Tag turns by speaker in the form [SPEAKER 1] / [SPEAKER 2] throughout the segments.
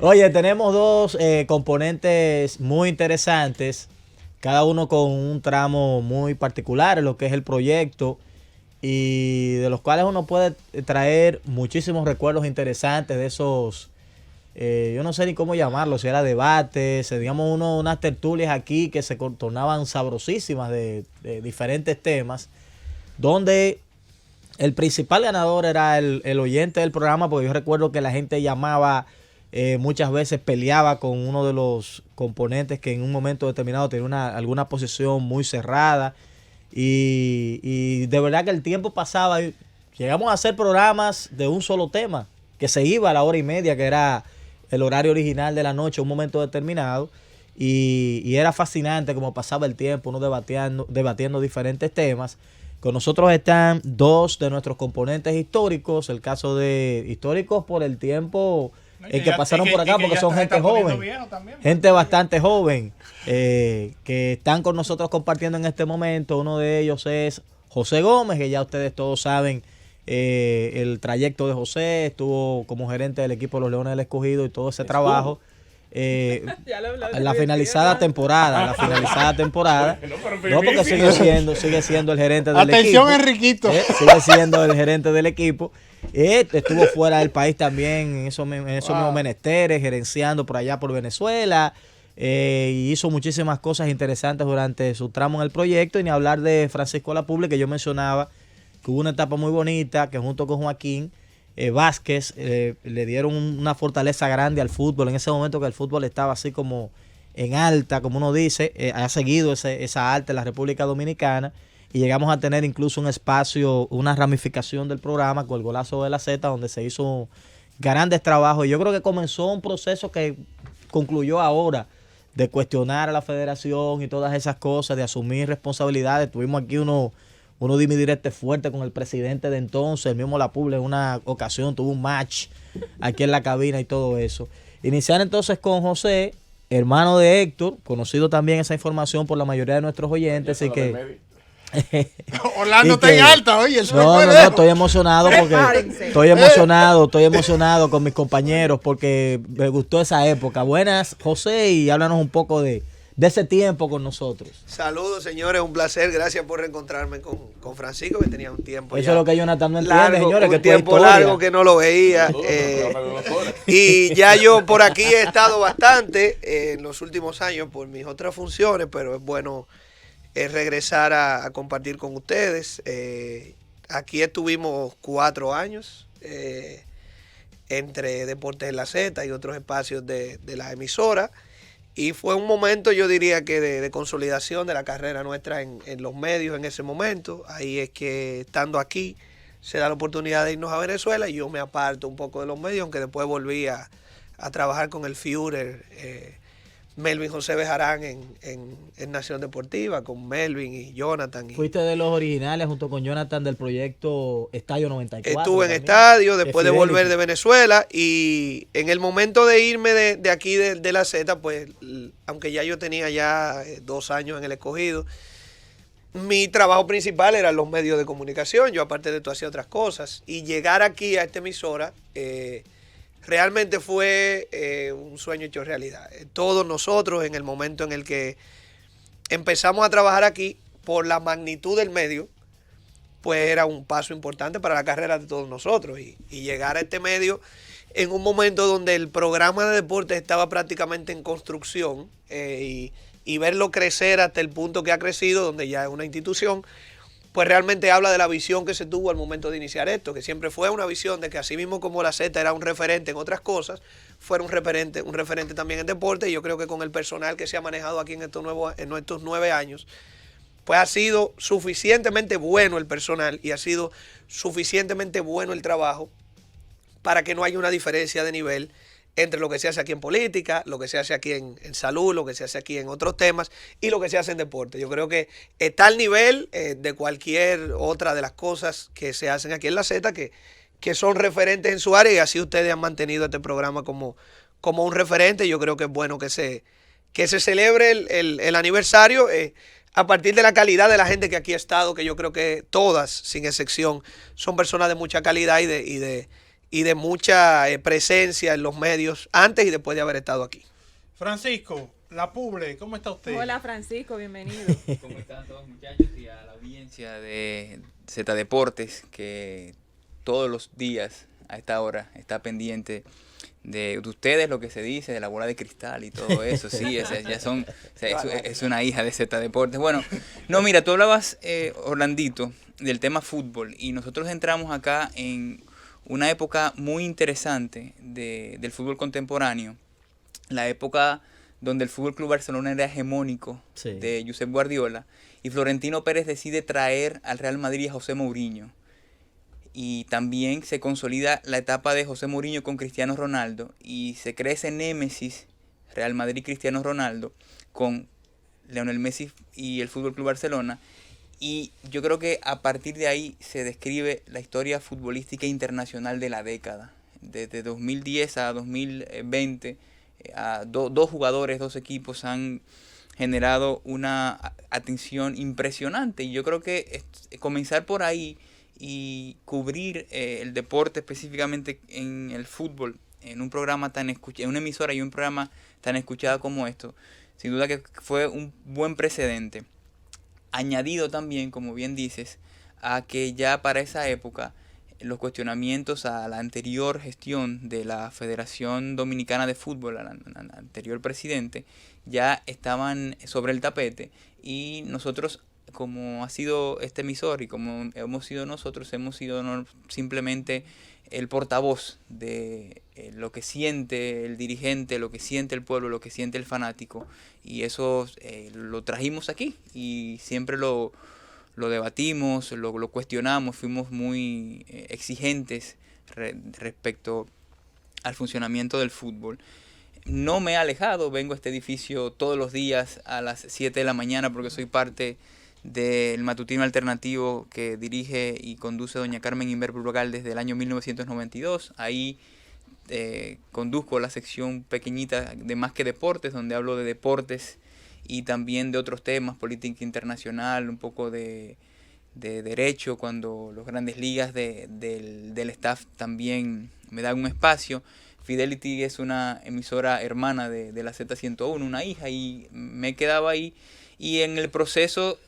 [SPEAKER 1] Oye, tenemos dos componentes muy interesantes, cada uno con un tramo muy particular en lo que es el proyecto y de los cuales uno puede traer muchísimos recuerdos interesantes de esos, yo no sé ni cómo llamarlo, si era debates, digamos unas tertulias aquí que se tornaban sabrosísimas de diferentes temas, donde el principal ganador era el oyente del programa, porque yo recuerdo que la gente llamaba, muchas veces peleaba con uno de los componentes que en un momento determinado tenía alguna posición muy cerrada. Y de verdad que el tiempo pasaba y llegamos a hacer programas de un solo tema, que se iba a la hora y media, que era el horario original de la noche, un momento determinado. Y era fascinante como pasaba el tiempo, uno debatiendo diferentes temas. Con nosotros están dos de nuestros componentes históricos, el caso de históricos por el tiempo en que pasaron por acá, porque son gente joven, gente bastante joven, que están con nosotros compartiendo en este momento. Uno de ellos es José Gómez, que ya ustedes todos saben el trayecto de José, estuvo como gerente del equipo de los Leones del Escogido y todo ese trabajo. La finalizada temporada, no, porque sigue siendo el gerente del equipo.
[SPEAKER 2] Atención, Enriquito.
[SPEAKER 1] Sigue siendo el gerente del equipo. Estuvo fuera del país también en esos mismos menesteres, gerenciando por allá por Venezuela. Y hizo muchísimas cosas interesantes durante su tramo en el proyecto. Y ni hablar de Francisco Lapuble, que yo mencionaba, que hubo una etapa muy bonita, que junto con Joaquín Vázquez le dieron una fortaleza grande al fútbol en ese momento que el fútbol estaba así como en alta, como uno dice. Ha seguido esa alta en la República Dominicana y llegamos a tener incluso un espacio, una ramificación del programa con el Golazo de la Z, donde se hizo grandes trabajos. Y yo creo que comenzó un proceso que concluyó ahora, de cuestionar a la federación y todas esas cosas, de asumir responsabilidades. Tuvimos aquí uno dime directo fuerte con el presidente de entonces, el mismo Lapuble en una ocasión tuvo un match aquí en la cabina y todo eso. Iniciar entonces con José, hermano de Héctor, conocido también esa información por la mayoría de nuestros oyentes, así que
[SPEAKER 2] Orlando está en alta, oye, eso
[SPEAKER 1] no, estoy emocionado porque estoy emocionado con mis compañeros porque me gustó esa época. Buenas, José, y háblanos un poco de ese tiempo con nosotros.
[SPEAKER 3] Saludos, señores, un placer, gracias por reencontrarme con Francisco, que tenía un tiempo
[SPEAKER 1] eso es lo que Jonathan no entiende,
[SPEAKER 3] largo,
[SPEAKER 1] señores, que
[SPEAKER 3] un tiempo largo que no lo veía, y ya yo por aquí he estado bastante en los últimos años por mis otras funciones, pero es bueno regresar a compartir con ustedes. Aquí estuvimos 4 años entre Deportes en la Z y otros espacios de la emisora. Y fue un momento, yo diría que de consolidación de la carrera nuestra en los medios en ese momento. Ahí es que, estando aquí, se da la oportunidad de irnos a Venezuela y yo me aparto un poco de los medios, aunque después volví a trabajar con el Führer, Melvin José Bejarán en Nación Deportiva, con Melvin y Jonathan.
[SPEAKER 1] Fuiste de los originales junto con Jonathan del proyecto Estadio 94.
[SPEAKER 3] Estuve en Estadio después de volver de Venezuela, y en el momento de irme de aquí de la Z, pues aunque ya yo tenía ya 2 años en el Escogido, mi trabajo principal eran los medios de comunicación. Yo aparte de esto hacía otras cosas, y llegar aquí a esta emisora realmente fue un sueño hecho realidad. Todos nosotros, en el momento en el que empezamos a trabajar aquí, por la magnitud del medio, pues era un paso importante para la carrera de todos nosotros. Y llegar a este medio en un momento donde el programa de deportes estaba prácticamente en construcción, y verlo crecer hasta el punto que ha crecido, donde ya es una institución, pues realmente habla de la visión que se tuvo al momento de iniciar esto, que siempre fue una visión de que así mismo como la Z era un referente en otras cosas, fuera un referente también en deporte. Y yo creo que con el personal que se ha manejado aquí en estos 9 años, pues ha sido suficientemente bueno el personal y ha sido suficientemente bueno el trabajo para que no haya una diferencia de nivel entre lo que se hace aquí en política, lo que se hace aquí en salud, lo que se hace aquí en otros temas y lo que se hace en deporte. Yo creo que está al nivel de cualquier otra de las cosas que se hacen aquí en la Z, que son referentes en su área, y así ustedes han mantenido este programa como un referente. Yo creo que es bueno que se celebre el aniversario a partir de la calidad de la gente que aquí ha estado, que yo creo que todas, sin excepción, son personas de mucha calidad y y de mucha presencia en los medios antes y después de haber estado aquí.
[SPEAKER 2] Francisco, la Puble, ¿cómo está usted?
[SPEAKER 4] Hola Francisco, bienvenido.
[SPEAKER 5] ¿Cómo están todos muchachos? Y a la audiencia de Z Deportes que todos los días a esta hora está pendiente de ustedes, lo que se dice, de la bola de cristal y todo eso. Sí, ya son, o sea, es una hija de Z Deportes. Bueno, no, mira, tú hablabas, Orlandito, del tema fútbol y nosotros entramos acá en una época muy interesante del fútbol contemporáneo, la época donde el Fútbol Club Barcelona era hegemónico, sí, de Josep Guardiola, y Florentino Pérez decide traer al Real Madrid a José Mourinho. Y también se consolida la etapa de José Mourinho con Cristiano Ronaldo y se crea ese némesis Real Madrid-Cristiano Ronaldo con Lionel Messi y el Fútbol Club Barcelona. Y yo creo que a partir de ahí se describe la historia futbolística internacional de la década. Desde 2010 a 2020, dos jugadores, dos equipos han generado una atención impresionante. Y yo creo que comenzar por ahí y cubrir el deporte específicamente en el fútbol, en un programa en una emisora y un programa tan escuchado como esto, sin duda que fue un buen precedente. Añadido también, como bien dices, a que ya para esa época los cuestionamientos a la anterior gestión de la Federación Dominicana de Fútbol, al anterior presidente, ya estaban sobre el tapete y nosotros, como ha sido este emisor y como hemos sido nosotros, hemos sido simplemente el portavoz de lo que siente el dirigente, lo que siente el pueblo, lo que siente el fanático, y eso lo trajimos aquí y siempre lo debatimos, lo cuestionamos, fuimos muy exigentes respecto al funcionamiento del fútbol. No me he alejado, vengo a este edificio todos los días a las 7 de la mañana porque soy parte del matutino alternativo que dirige y conduce doña Carmen Inver Brugal desde el año 1992. Ahí conduzco la sección pequeñita de Más que Deportes, donde hablo de deportes y también de otros temas, política internacional, un poco de derecho, cuando los grandes ligas del staff también me dan un espacio. Fidelity es una emisora hermana de la Z101, una hija, y me quedaba ahí. Y en el proceso,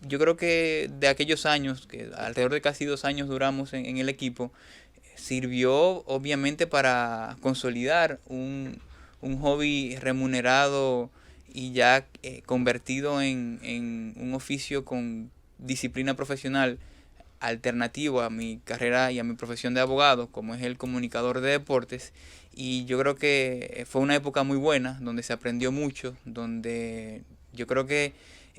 [SPEAKER 5] yo creo que de aquellos años, que alrededor de casi 2 años duramos en el equipo, sirvió obviamente para consolidar un hobby remunerado y ya convertido en un oficio con disciplina profesional alternativo a mi carrera y a mi profesión de abogado, como es el comunicador de deportes. Y yo creo que fue una época muy buena, donde se aprendió mucho, donde yo creo que,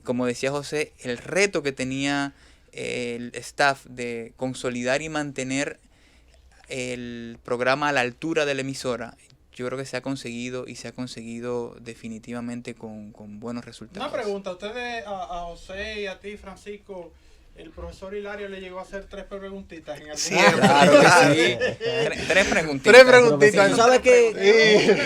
[SPEAKER 5] como decía José, el reto que tenía el staff de consolidar y mantener el programa a la altura de la emisora, yo creo que se ha conseguido y se ha conseguido definitivamente con buenos resultados.
[SPEAKER 2] Una pregunta, ustedes, a José y a ti, Francisco, el profesor Hilario le llegó a hacer 3 preguntitas en el
[SPEAKER 3] Sí,
[SPEAKER 5] claro que sí. Tres preguntitas.
[SPEAKER 2] 3 preguntitas.
[SPEAKER 1] ¿Tú sabes que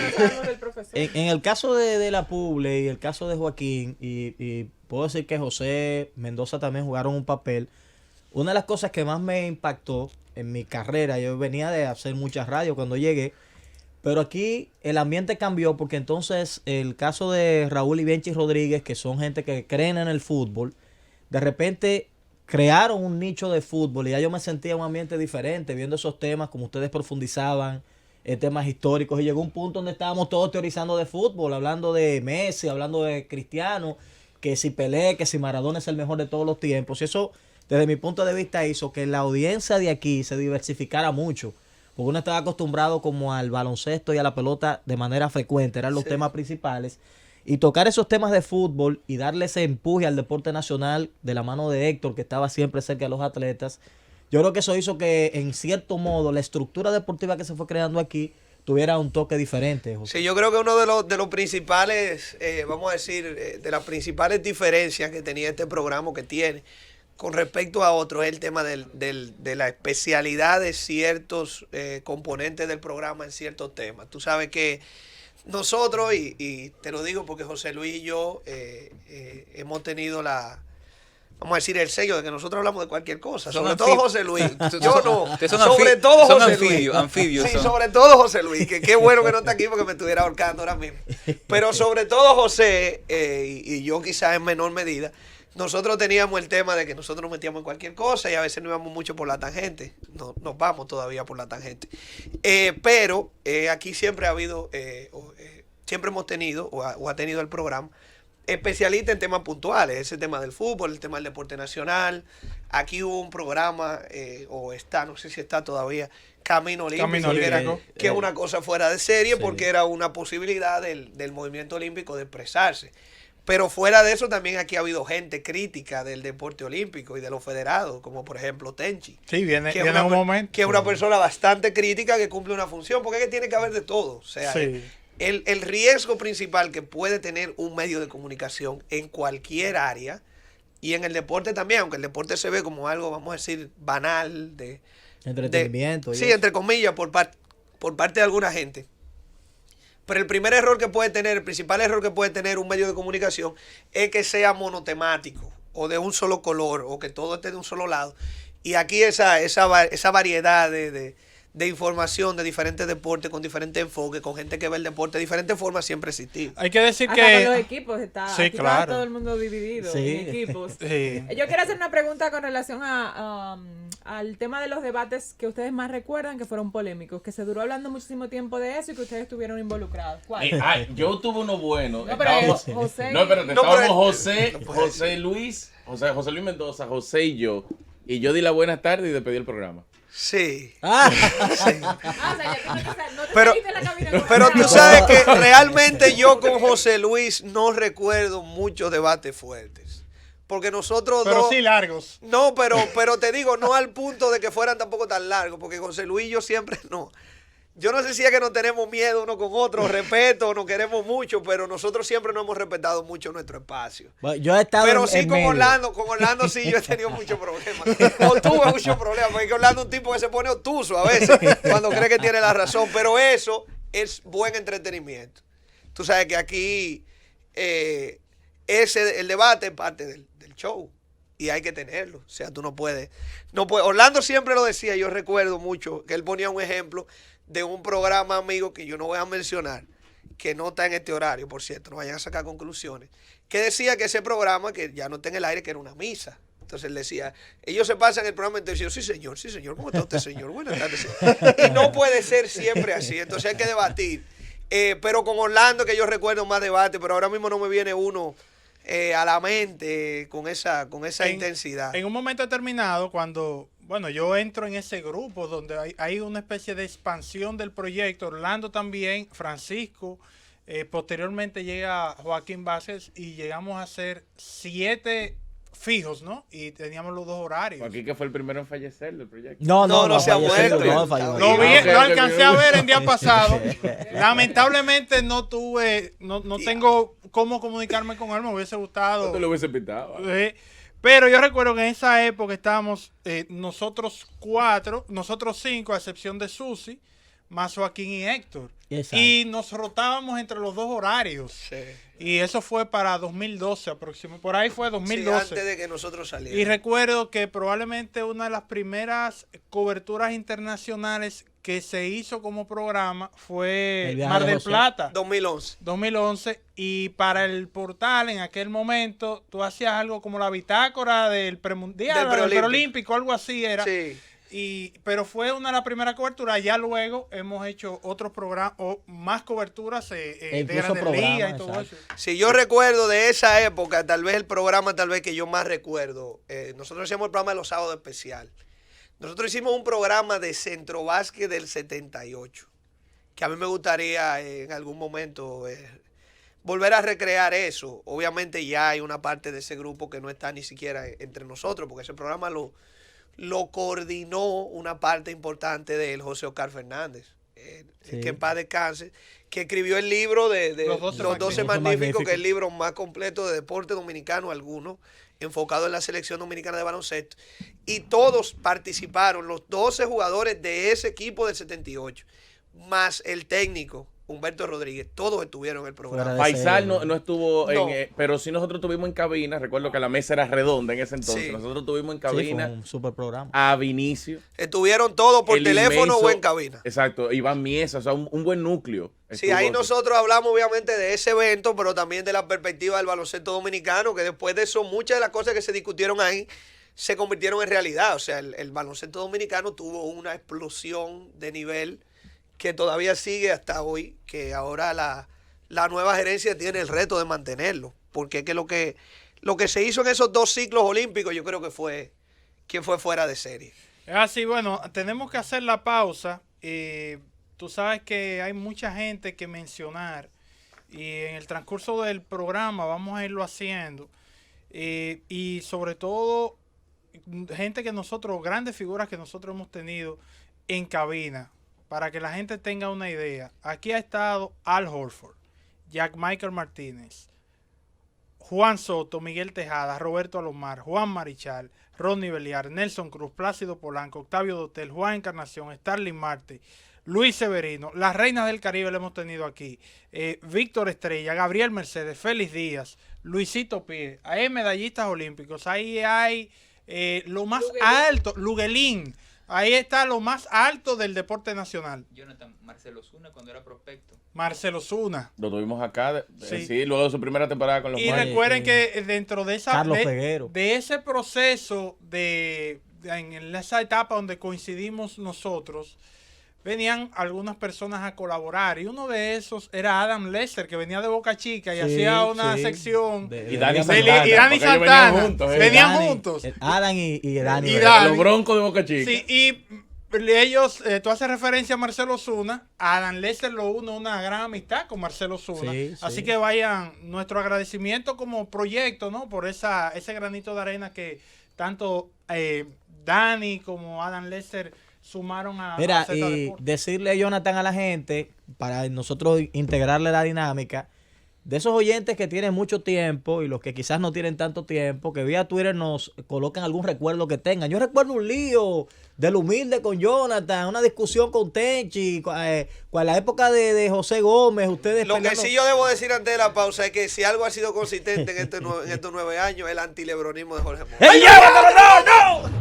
[SPEAKER 4] Sí.
[SPEAKER 1] en el caso de la Puble y el caso de Joaquín, y puedo decir que José Mendoza también jugaron un papel? Una de las cosas que más me impactó en mi carrera, yo venía de hacer muchas radios cuando llegué, pero aquí el ambiente cambió porque entonces el caso de Raúl y Bienchi Rodríguez, que son gente que creen en el fútbol, de repente crearon un nicho de fútbol y ya yo me sentía en un ambiente diferente, viendo esos temas, como ustedes profundizaban en temas históricos, y llegó un punto donde estábamos todos teorizando de fútbol, hablando de Messi, hablando de Cristiano, que si Pelé, que si Maradona es el mejor de todos los tiempos. Y eso, desde mi punto de vista, hizo que la audiencia de aquí se diversificara mucho, porque uno estaba acostumbrado como al baloncesto y a la pelota de manera frecuente, eran los temas principales. Y tocar esos temas de fútbol y darle ese empuje al deporte nacional de la mano de Héctor, que estaba siempre cerca de los atletas, yo creo que eso hizo que, en cierto modo, la estructura deportiva que se fue creando aquí tuviera un toque diferente, José.
[SPEAKER 3] Sí, yo creo que uno de los principales, vamos a decir, de las principales diferencias que tenía este programa, que tiene con respecto a otros, es el tema de la especialidad de ciertos componentes del programa en ciertos temas. Tú sabes que nosotros, y te lo digo porque José Luis y yo hemos tenido vamos a decir, el sello de que nosotros hablamos de cualquier cosa,
[SPEAKER 5] Son
[SPEAKER 3] sobre todo José Luis. Yo no,
[SPEAKER 5] Ustedes son
[SPEAKER 3] sobre
[SPEAKER 5] anfi-
[SPEAKER 3] todo
[SPEAKER 5] son
[SPEAKER 3] José
[SPEAKER 5] anfibios,
[SPEAKER 3] Luis.
[SPEAKER 5] anfibios
[SPEAKER 3] Sí,
[SPEAKER 5] son.
[SPEAKER 3] sobre todo José Luis, que qué bueno que no está aquí porque me estuviera ahorcando ahora mismo. Pero sobre todo José, y yo quizás en menor medida, nosotros teníamos el tema de que nosotros nos metíamos en cualquier cosa y a veces no íbamos mucho por la tangente. No, nos vamos todavía por la tangente. Pero aquí siempre ha habido, siempre hemos tenido, o ha tenido el programa, especialista en temas puntuales. Ese tema del fútbol, el tema del deporte nacional. Aquí hubo un programa, o está, no sé si está todavía, Camino Olímpico, que es una cosa fuera de serie,
[SPEAKER 1] sí,
[SPEAKER 3] porque era una posibilidad del movimiento olímpico de expresarse. Pero fuera de eso también aquí ha habido gente crítica del deporte olímpico y de los federados, como por ejemplo Tenchi.
[SPEAKER 2] Sí, viene
[SPEAKER 3] Que
[SPEAKER 2] un momento.
[SPEAKER 3] que es una persona bastante crítica que cumple una función, porque es que tiene que haber de todo. O sea,
[SPEAKER 2] Sí.
[SPEAKER 3] el riesgo principal que puede tener un medio de comunicación en cualquier área, y en el deporte también, aunque el deporte se ve como algo, vamos a decir, banal,
[SPEAKER 1] Entretenimiento. y
[SPEAKER 3] sí,
[SPEAKER 1] eso.
[SPEAKER 3] entre comillas, por parte de alguna gente. Pero el primer error que puede tener, el principal error que puede tener un medio de comunicación es que sea monotemático o de un solo color o que todo esté de un solo lado. Y aquí esa variedad de información de diferentes deportes con diferentes enfoques, con gente que ve el deporte de diferentes formas siempre existir.
[SPEAKER 2] Hay que decir
[SPEAKER 4] Hasta con los
[SPEAKER 2] que...
[SPEAKER 4] equipos está,
[SPEAKER 2] Sí,
[SPEAKER 4] aquí está
[SPEAKER 2] claro.
[SPEAKER 4] todo el mundo dividido
[SPEAKER 1] Sí.
[SPEAKER 4] en equipos.
[SPEAKER 2] Sí.
[SPEAKER 4] Yo quiero hacer una pregunta con relación al tema de los debates que ustedes más recuerdan que fueron polémicos, que se duró hablando muchísimo tiempo de eso y que ustedes estuvieron involucrados. ¿Cuál?
[SPEAKER 6] Yo tuve uno bueno.
[SPEAKER 4] No, pero
[SPEAKER 6] Estábamos-
[SPEAKER 4] José.
[SPEAKER 6] No, espérate,
[SPEAKER 3] No, pero-
[SPEAKER 6] estábamos José Luis Mendoza, José y yo. Y yo di la buena tarde y despedí el programa.
[SPEAKER 3] Sí.
[SPEAKER 4] Ah, o sea, ya no te
[SPEAKER 3] Pero-
[SPEAKER 4] metiste en la cabina con
[SPEAKER 3] Pero tú
[SPEAKER 4] nada.
[SPEAKER 3] sabes que realmente yo con José Luis no recuerdo muchos debates fuertes. Porque nosotros
[SPEAKER 2] Pero
[SPEAKER 3] dos...
[SPEAKER 2] sí largos.
[SPEAKER 3] No, pero te digo, no al punto de que fueran tampoco tan largos, porque José Luis y yo siempre no. Yo no sé si es que no tenemos miedo uno con otro, respeto, nos queremos mucho, pero nosotros siempre no hemos respetado mucho nuestro espacio.
[SPEAKER 1] Bueno, yo he estado
[SPEAKER 3] Pero
[SPEAKER 1] en
[SPEAKER 3] sí
[SPEAKER 1] medio.
[SPEAKER 3] con Orlando sí yo he tenido muchos problemas. O tuve muchos problemas, porque Orlando es un tipo que se pone obtuso a veces cuando cree que tiene la razón, pero eso es buen entretenimiento. Tú sabes que aquí el debate es parte del show y hay que tenerlo. O sea, tú no puedes. Orlando siempre lo decía, yo recuerdo mucho que él ponía un ejemplo de un programa amigo que yo no voy a mencionar, que no está en este horario, por cierto, no vayan a sacar conclusiones, que decía que ese programa, que ya no está en el aire, que era una misa. Entonces él decía, ellos se pasan el programa entero y dicen, sí señor, ¿cómo está usted, señor? Buenas tardes. Y no puede ser siempre así, entonces hay que debatir. Pero con Orlando, que yo recuerdo más debate, pero ahora mismo no me viene uno a la mente con esa intensidad.
[SPEAKER 2] En un momento determinado, cuando, bueno, yo entro en ese grupo donde hay una especie de expansión del proyecto, Orlando también, Francisco, posteriormente llega Joaquín Vázquez y llegamos a hacer 7 fijos, ¿no? Y teníamos los 2 horarios.
[SPEAKER 6] Aquí que fue el primero en fallecer del proyecto.
[SPEAKER 3] No se ha
[SPEAKER 1] falleció,
[SPEAKER 3] muerto.
[SPEAKER 1] no, falleció.
[SPEAKER 2] Lo vi,
[SPEAKER 6] Ok,
[SPEAKER 2] lo
[SPEAKER 6] ok,
[SPEAKER 2] alcancé
[SPEAKER 6] ok.
[SPEAKER 2] a ver el día pasado. Lamentablemente no tengo cómo comunicarme con él, me hubiese gustado.
[SPEAKER 6] No te lo hubiese pintado.
[SPEAKER 2] Pero yo recuerdo que en esa época estábamos nosotros 5, a excepción de Susi, más Joaquín y Héctor.
[SPEAKER 1] Exacto.
[SPEAKER 2] Y nos rotábamos entre los 2 horarios.
[SPEAKER 3] Sí.
[SPEAKER 2] Y eso fue para 2012 aproximadamente. Por ahí fue 2012.
[SPEAKER 3] Sí, antes de que nosotros saliéramos.
[SPEAKER 2] Y recuerdo que probablemente una de las primeras coberturas internacionales que se hizo como programa fue
[SPEAKER 1] El viaje
[SPEAKER 2] Mar
[SPEAKER 1] de
[SPEAKER 2] del
[SPEAKER 1] José.
[SPEAKER 2] Plata,
[SPEAKER 3] 2011.
[SPEAKER 2] 2011. Y para el portal en aquel momento tú hacías algo como la bitácora del premundial,
[SPEAKER 3] Del
[SPEAKER 2] del
[SPEAKER 3] preolímpico.
[SPEAKER 2] preolímpico, algo así era.
[SPEAKER 3] Sí.
[SPEAKER 2] Pero fue una de las primeras coberturas. Ya luego hemos hecho otros programas o más coberturas de
[SPEAKER 1] incluso
[SPEAKER 2] Grandes Ligas y
[SPEAKER 1] programas,
[SPEAKER 2] todo
[SPEAKER 1] exacto.
[SPEAKER 2] eso.
[SPEAKER 3] Si yo recuerdo de esa época, tal vez el programa que yo más recuerdo, nosotros hacíamos el programa de los sábados especial. Nosotros hicimos un programa de Centro Básquet del 78, que a mí me gustaría en algún momento volver a recrear eso. Obviamente ya hay una parte de ese grupo que no está ni siquiera entre nosotros, porque ese programa lo coordinó una parte importante de él, José Oscar Fernández,
[SPEAKER 1] Sí.
[SPEAKER 3] que en paz descanse, que escribió el libro de
[SPEAKER 2] Los 12
[SPEAKER 3] 12
[SPEAKER 1] Magníficos.
[SPEAKER 3] Magníficos, que es el libro más completo de deporte dominicano alguno, enfocado en la selección dominicana de baloncesto. Y todos participaron, los 12 jugadores de ese equipo del 78, más el técnico, Humberto Rodríguez, todos estuvieron en el programa.
[SPEAKER 1] Fuera de
[SPEAKER 6] Faisal
[SPEAKER 1] serie.
[SPEAKER 6] no estuvo,
[SPEAKER 3] No.
[SPEAKER 6] pero sí nosotros tuvimos en cabina, recuerdo que la mesa era redonda en ese entonces,
[SPEAKER 3] Sí.
[SPEAKER 6] nosotros tuvimos en
[SPEAKER 1] Sí, fue
[SPEAKER 6] cabina
[SPEAKER 1] un super programa.
[SPEAKER 6] a Vinicio.
[SPEAKER 3] Estuvieron todos por
[SPEAKER 6] el
[SPEAKER 3] teléfono
[SPEAKER 6] inmenso-
[SPEAKER 3] o en cabina.
[SPEAKER 6] Exacto, Iván Miesa, o sea, un buen núcleo.
[SPEAKER 3] Sí,
[SPEAKER 6] Estuvo-
[SPEAKER 3] ahí nosotros hablamos obviamente de ese evento, pero también de la perspectiva del baloncesto dominicano, que después de eso muchas de las cosas que se discutieron ahí se convirtieron en realidad. O sea, el baloncesto dominicano tuvo una explosión de nivel que todavía sigue hasta hoy, que ahora la nueva gerencia tiene el reto de mantenerlo, porque es que lo que se hizo en esos 2 ciclos olímpicos yo creo que fue fuera de serie.
[SPEAKER 2] Es así, bueno, tenemos que hacer la pausa. Tú sabes que hay mucha gente que mencionar y en el transcurso del programa vamos a irlo haciendo. Y sobre todo, gente que nosotros, grandes figuras que nosotros hemos tenido en cabina, para que la gente tenga una idea. Aquí ha estado Al Horford, Jack Michael Martínez, Juan Soto, Miguel Tejada, Roberto Alomar, Juan Marichal, Ronnie Beliar, Nelson Cruz, Plácido Polanco, Octavio Dotel, Juan Encarnación, Starling Marte, Luis Severino, las reinas del Caribe le hemos tenido aquí, Víctor Estrella, Gabriel Mercedes, Félix Díaz, Luisito Pie, hay medallistas olímpicos, ahí hay lo más alto, Luguelín, ahí está lo más alto del deporte nacional.
[SPEAKER 5] Jonathan Marcelo Zuna cuando era prospecto.
[SPEAKER 2] Marcelo Zuna.
[SPEAKER 6] Lo tuvimos acá,
[SPEAKER 2] Sí.
[SPEAKER 6] sí, luego de su primera temporada con los
[SPEAKER 2] Y
[SPEAKER 6] Mayos.
[SPEAKER 2] recuerden que dentro de esa
[SPEAKER 1] Carlos Peguero.
[SPEAKER 2] de ese proceso en esa etapa donde coincidimos nosotros, venían algunas personas a colaborar y uno de esos era Adam Lester, que venía de Boca Chica y
[SPEAKER 1] Sí,
[SPEAKER 2] hacía una
[SPEAKER 1] sí.
[SPEAKER 2] sección
[SPEAKER 6] Y Dani
[SPEAKER 2] de-
[SPEAKER 6] Santana,
[SPEAKER 2] y Dani
[SPEAKER 6] porque ellos
[SPEAKER 2] Santana.
[SPEAKER 6] venían juntos,
[SPEAKER 2] Venían
[SPEAKER 1] Dani,
[SPEAKER 2] juntos.
[SPEAKER 1] Adam y Dani.
[SPEAKER 2] Y
[SPEAKER 1] ¿verdad?
[SPEAKER 2] Dani.
[SPEAKER 6] Los Broncos de Boca Chica.
[SPEAKER 2] Sí, y ellos, tú haces referencia a Marcelo Zuna, Adam Lester lo une una gran amistad con Marcelo Zuna.
[SPEAKER 1] Sí, sí.
[SPEAKER 2] Así que vayan nuestro agradecimiento como proyecto, ¿no? Por ese granito de arena que tanto Dani como Adam Lester sumaron a
[SPEAKER 1] Mira,
[SPEAKER 2] Z
[SPEAKER 1] y
[SPEAKER 2] Deportes.
[SPEAKER 1] decirle, Jonathan, a la gente, para nosotros integrarle la dinámica, de esos oyentes que tienen mucho tiempo y los que quizás no tienen tanto tiempo, que vía Twitter nos colocan algún recuerdo que tengan. Yo recuerdo un lío del humilde con Jonathan, una discusión con Tenchi, con la época de José Gómez, ustedes
[SPEAKER 3] Lo que
[SPEAKER 1] peleando.
[SPEAKER 3] sí yo debo decir antes de la pausa es que si algo ha sido consistente en estos 9 años, el antilebronismo de Jorge Mora.
[SPEAKER 1] ¡Ey, llévatelo! ¡No, no!